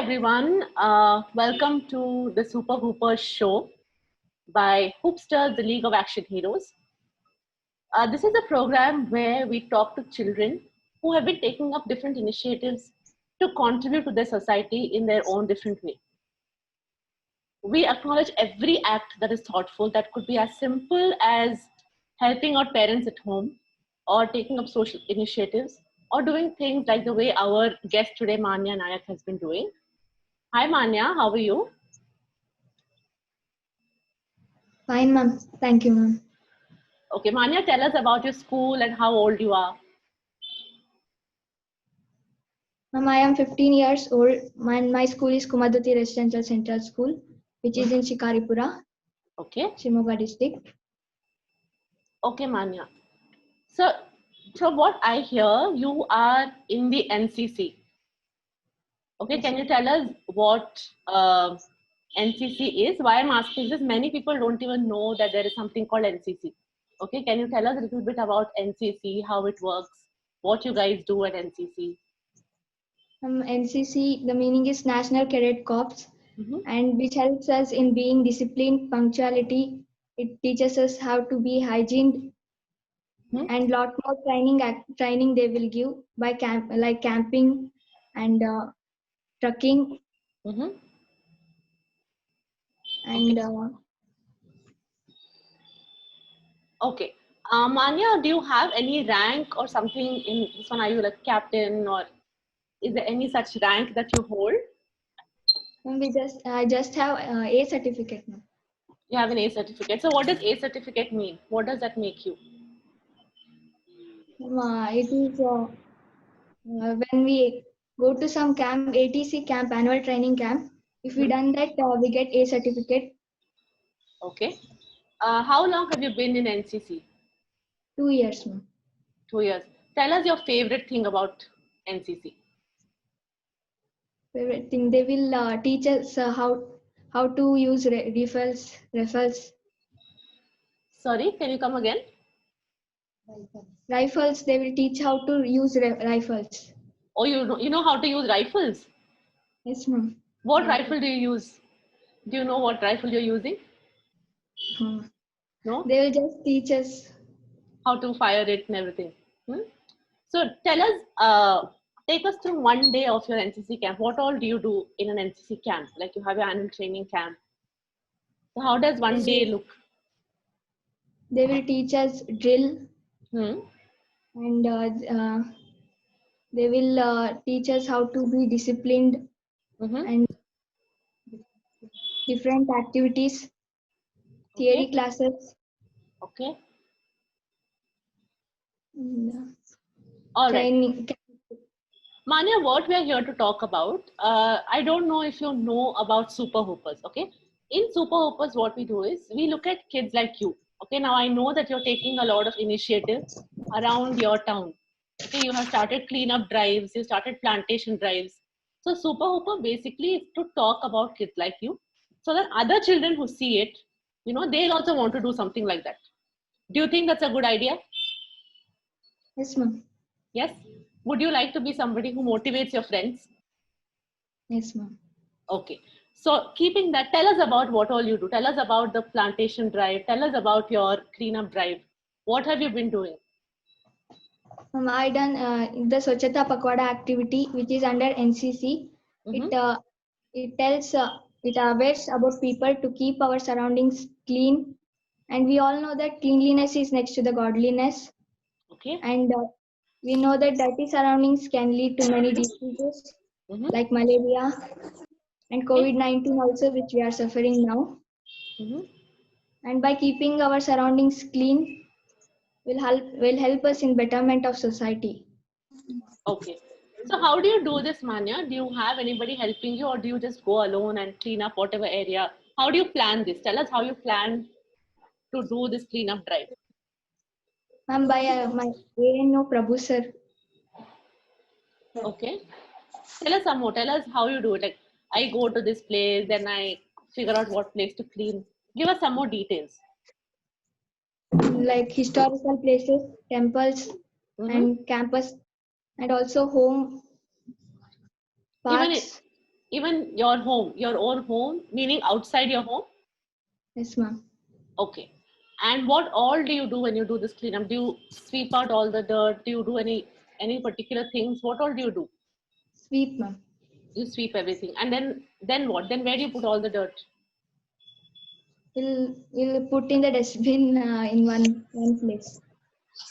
everyone. Welcome to the Super Hoopers show by Hoopsters, the League of Action Heroes. This is a program where we talk to children who have been taking up different initiatives to contribute to their society in their own different way. We acknowledge every act that is thoughtful, that could be as simple as helping out parents at home, or taking up social initiatives, or doing things like the way our guest today, Manya Nayak, has been doing. Hi, Manya, how are you? Fine, ma'am. Thank you, ma'am. Okay, Manya, tell us about your school and how old you are. Ma'am, I am 15 years old. My school is Kumaduti Residential Central School, which is in Shikaripura, Okay, Shimoga district. okay, Manya. So, from what I hear, you are in the NCC. Okay, Yes, can you tell us what NCC is? Why I'm asking this, many people don't even know that there is something called NCC. Okay, can you tell us a little bit about NCC, how it works, what you guys do at NCC? NCC, the meaning is National Cadet Corps, Mhm. and which helps us in being disciplined, punctuality. It teaches us how to be hygiene Mhm. and lot more training they will give by camping and trucking Mhm. Okay. and Okay. Manya, do you have any rank or something in this one? Are you like captain, or is there any such rank that you hold? I just have A certificate now. You have an A certificate. So what does A certificate mean? What does that make you? It is when we go to some camp, ATC camp, annual training camp. If we Mhm. done that, we get A certificate. Okay. How long have you been in NCC? 2 years, ma'am. 2 years. Tell us your favorite thing about NCC. Favorite thing they will teach us how to use rifles. Sorry, can you come again? Rifles. They will teach how to use rifles. Oh, you know how to use rifles. Yes, ma'am. What rifle do you use? Do you know what rifle you're using? Hmm. No? They will just teach us. How to fire it and everything. Hmm? So tell us, take us through one day of your NCC camp. What all do you do in an NCC camp? Like you have your annual training camp. So how does one day look? They will teach us drill Hmm? and they will teach us how to be disciplined Mm-hmm. and different activities, theory Okay. classes, Okay. and, All right. training. Manya, what we are here to talk about, I don't know if you know about Super Hoopers, okay? In Super Hoopers, what we do is we look at kids like you, okay? Now, I know that you're taking a lot of initiative around your town, okay? You have started cleanup drives, you started plantation drives. So, Super Hooper basically is to talk about kids like you so that other children who see it, they'll also want to do something like that. Do you think that's a good idea? Yes, ma'am. Yes? Would you like to be somebody who motivates your friends? Yes, ma'am. Okay. So keeping that, tell us about what all you do. Tell us about the plantation drive. Tell us about your cleanup drive. What have you been doing? I done the Swachhata Pakwada activity, which is under NCC. Mm-hmm. It tells it awares about people to keep our surroundings clean, and we all know that cleanliness is next to the godliness, Okay. and we know that dirty surroundings can lead to many diseases Mm-hmm. like malaria and Okay. COVID-19 also, which we are suffering now. Mm-hmm. And by keeping our surroundings clean, will help us in betterment of society. Okay. So how do you do this, Manya? Do you have anybody helping you, or do you just go alone and clean up whatever area? How do you plan this? Tell us how you plan to do this cleanup drive. Ma'am, by my ANO Prabhu sir. Okay. Tell us some more. Tell us how you do it. Like I go to this place, then I figure out what place to clean. Give us some more details. Like historical places, temples, Mm-hmm. and campus, and also home Even it, parks. Even your home, your own home, meaning outside your home? Yes, ma'am. Okay. And what all do you do when you do this cleanup? Do you sweep out all the dirt? Do you do any particular things? What all do you do? Sweep, ma'am. You sweep everything. And then what? Then where do you put all the dirt? We'll put in the dustbin in one place.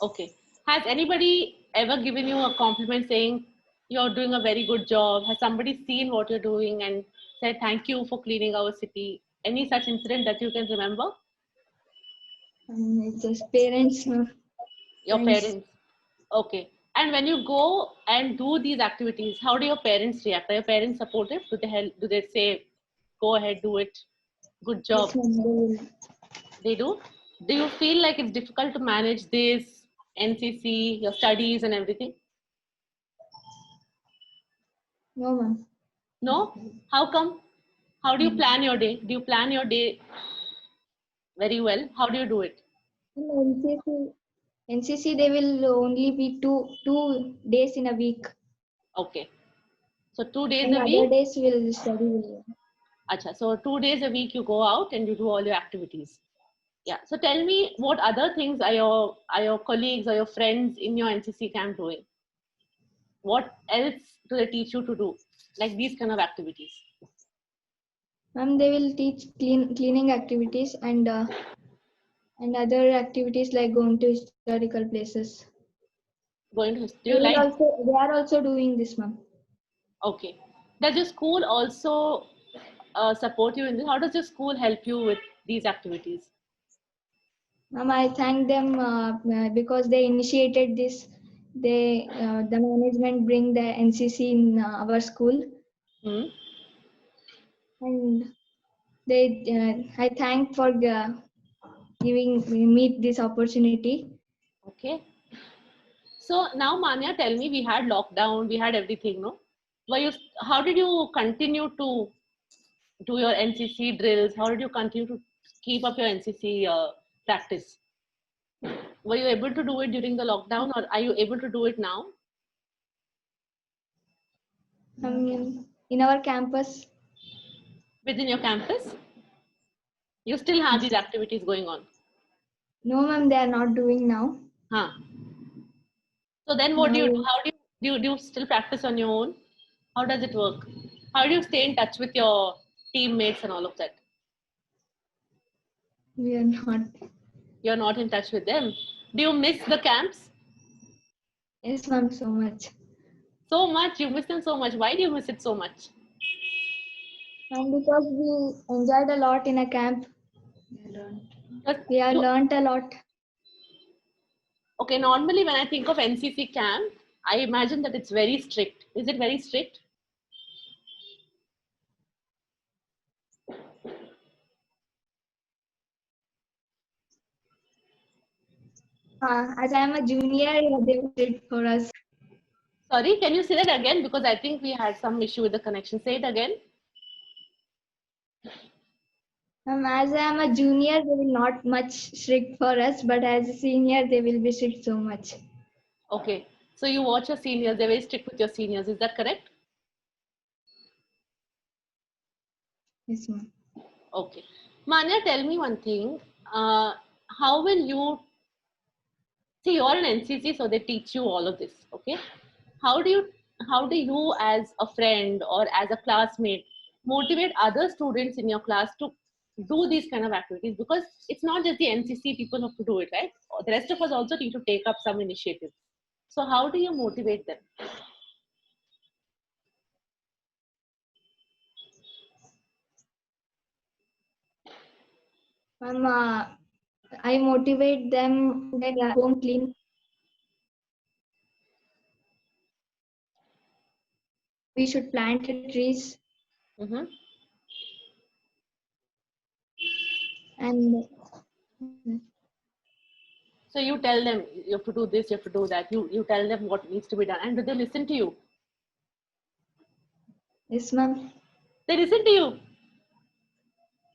Okay. Has anybody ever given you a compliment saying you're doing a very good job? Has somebody seen what you're doing and said thank you for cleaning our city? Any such incident that you can remember? It's just parents, Your friends. parents. Okay. And when you go and do these activities, how do your parents react? Are your parents supportive? Do they help? Do they say, go ahead, do it? Good job. Yes, ma'am. They will. They do. Do you feel like it's difficult to manage this NCC, your studies and everything? No, ma'am. No? How come? How do you plan your day? Do you plan your day very well? How do you do it? In NCC, they will only be two days in a week, Okay. So 2 days and a other week. days will study. Acha. So 2 days a week you go out and you do all your activities. Yeah. So tell me what other things are your colleagues or your friends in your NCC camp doing? What else do they teach you to do? Like these kind of activities. They will teach cleaning activities and other activities like going to historical places. Going to do you like They are also doing this, ma'am. okay. Does your school also support you in this? How does your school help you with these activities? I thank them because they initiated this. The management bring the NCC in our school, Hmm? and I thank for giving me this opportunity. Okay. So now, Manya, tell me, we had lockdown, we had everything, no? Were you? How did you continue to do your NCC drills? How did you continue to keep up your NCC practice? Were you able to do it during the lockdown, or are you able to do it now In our campus. within your campus? You still have these activities going on, No, ma'am, they are not doing now. huh? So then, what do you do? Now How do you still practice on your own? How does it work? How do you stay in touch with your teammates and all of that? we are not. You're not in touch with them. Do you miss the camps Yes, ma'am, so much. so much? You miss them so much. Why do you miss it so much? And because we enjoyed a lot in a camp, But we have learnt a lot. okay, normally when I think of NCC camp, I imagine that it's very strict. Is it very strict? As I am a junior, they did for us. Sorry, can you say that again? Because I think we had some issue with the connection. Say it again. As I am a junior, they will not much strict for us, but as a senior, they will be strict so much. Okay. So you watch your seniors, they're very strict with your seniors. Is that correct? Yes, ma'am. Okay. Manya, tell me one thing. How will you see you're an NCC, so they teach you all of this. Okay. How do you as a friend or as a classmate motivate other students in your class to do these kind of activities? Because it's not just the NCC people have to do it, right? The rest of us also need to take up some initiative. So how do you motivate them? I motivate them to get home clean. We should plant trees Mm-hmm. and So you tell them you have to do this, you have to do that. You tell them what needs to be done, and do they listen to you? yes, ma'am. They listen to you.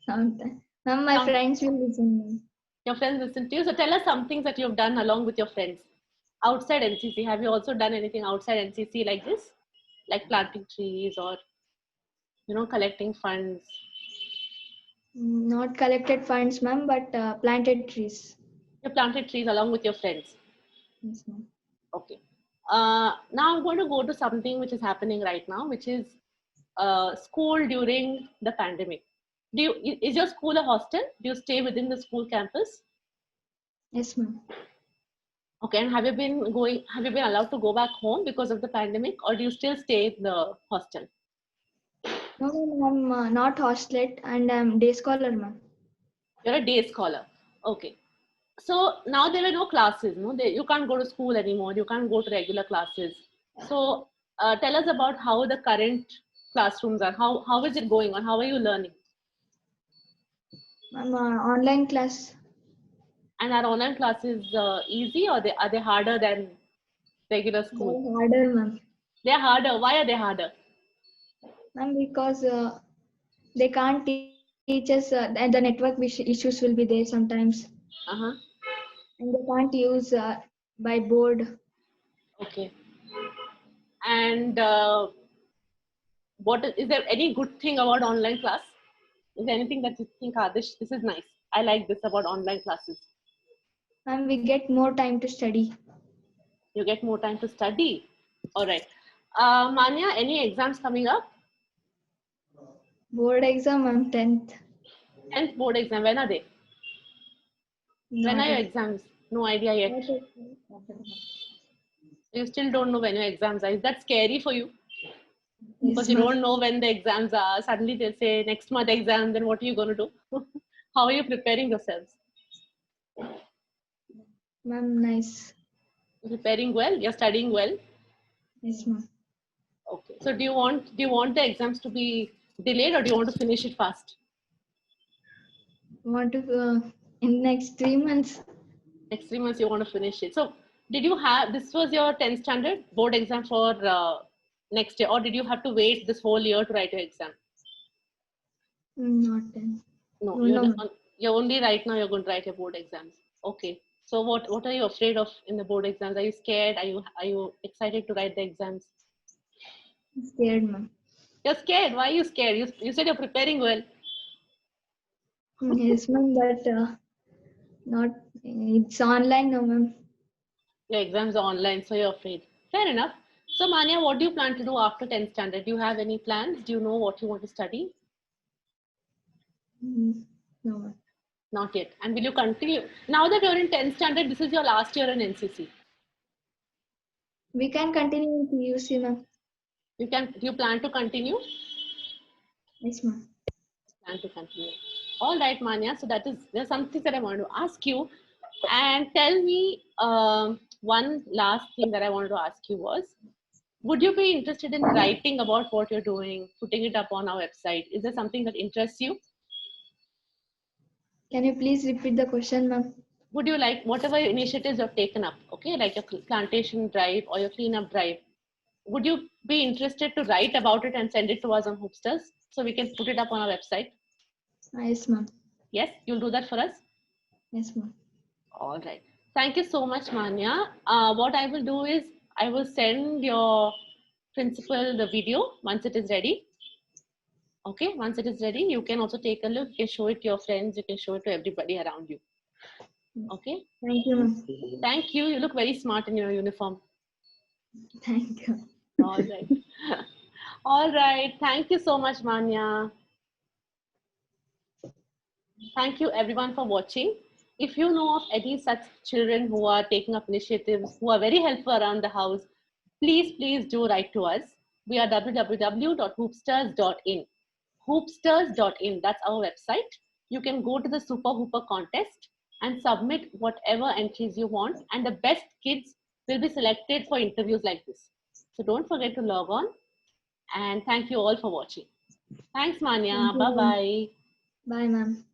Sometimes, ma'am, my Some, friends will listen. your friends listen to you. So tell us some things that you've done along with your friends outside NCC. Have you also done anything outside NCC like this, like planting trees or? collecting funds? Not collected funds, ma'am, but planted trees. You planted trees along with your friends. Yes, ma'am. Okay. Now I'm going to go to something which is happening right now, which is school during the pandemic. Is your school a hostel? Do you stay within the school campus? Yes, ma'am. Okay, and have you been allowed to go back home because of the pandemic, or do you still stay in the hostel? No, ma'am, I'm not hosteled and I'm day scholar, ma'am. You're a day scholar. Okay. So now there were no classes, no? You can't go to school anymore. You can't go to regular classes. So tell us about how the current classrooms are. How is it going on? How are you learning? Ma'am, online class. And are online classes easy, or are they harder than regular school? They're harder, ma'am. They're harder. Why are they harder? Ma'am, because they can't teach us, and the network issues will be there sometimes. Uh-huh. And they can't use by board. Okay. And is there any good thing about online class? Is there anything that you think, this is nice? I like this about online classes. Ma'am, we get more time to study. You get more time to study. All right. Manya, any exams coming up? Board exam, ma'am, 10th. 10th board exam. When are they? When are your exams? No idea yet. You still don't know when your exams are. Is that scary for you? Because you don't know when the exams are. Suddenly they'll say next month exam, then what are you going to do? How are you preparing yourselves? Ma'am, nice. Preparing well? You're studying well? Yes, ma'am. Okay. So do you want the exams to be delayed, or do you want to finish it fast? Want to in next 3 months. Next 3 months you want to finish it. So did you have, this was your 10th standard board exam for next year, or did you have to wait this whole year to write your exam? Not 10. No, you're only right now you're going to write your board exams. Okay. So what are you afraid of in the board exams? Are you scared? Are you excited to write the exams? I'm scared, ma'am. You're scared. Why are you scared? You said you're preparing well. Yes, ma'am, but not. It's online now, ma'am. Your exams are online, so you're afraid. Fair enough. So Manya, what do you plan to do after 10th standard? Do you have any plans? Do you know what you want to study? No, ma'am. Not yet. And will you continue? Now that you're in 10th standard, this is your last year in NCC. We can continue in PUC, ma'am. Do you plan to continue? Yes, ma'am. Plan to continue. All right, Manya. So there's something that I want to ask you. And tell me, one last thing that I wanted to ask you was, would you be interested in writing about what you're doing, putting it up on our website? Is there something that interests you? Can you please repeat the question, ma'am? Would you like whatever initiatives you've taken up, okay, like your plantation drive or your cleanup drive, would you be interested to write about it and send it to us on Hoopsters so we can put it up on our website? Yes, ma'am. Yes, you'll do that for us? Yes, ma'am. All right. Thank you so much, Manya. What I will do is I will send your principal the video once it is ready. Okay, once it is ready, you can also take a look. You can show it to your friends. You can show it to everybody around you. Okay. Thank you, ma'am. Thank you. You look very smart in your uniform. Thank you. All right. All right. Thank you so much, Manya. Thank you everyone for watching. If you know of any such children who are taking up initiatives, who are very helpful around the house, please do write to us. We are www.hoopsters.in. Hoopsters.in, that's our website. You can go to the Super Hooper contest and submit whatever entries you want, and the best kids will be selected for interviews like this. So don't forget to log on, and thank you all for watching. Thanks, Manya. Bye-bye. Bye, ma'am.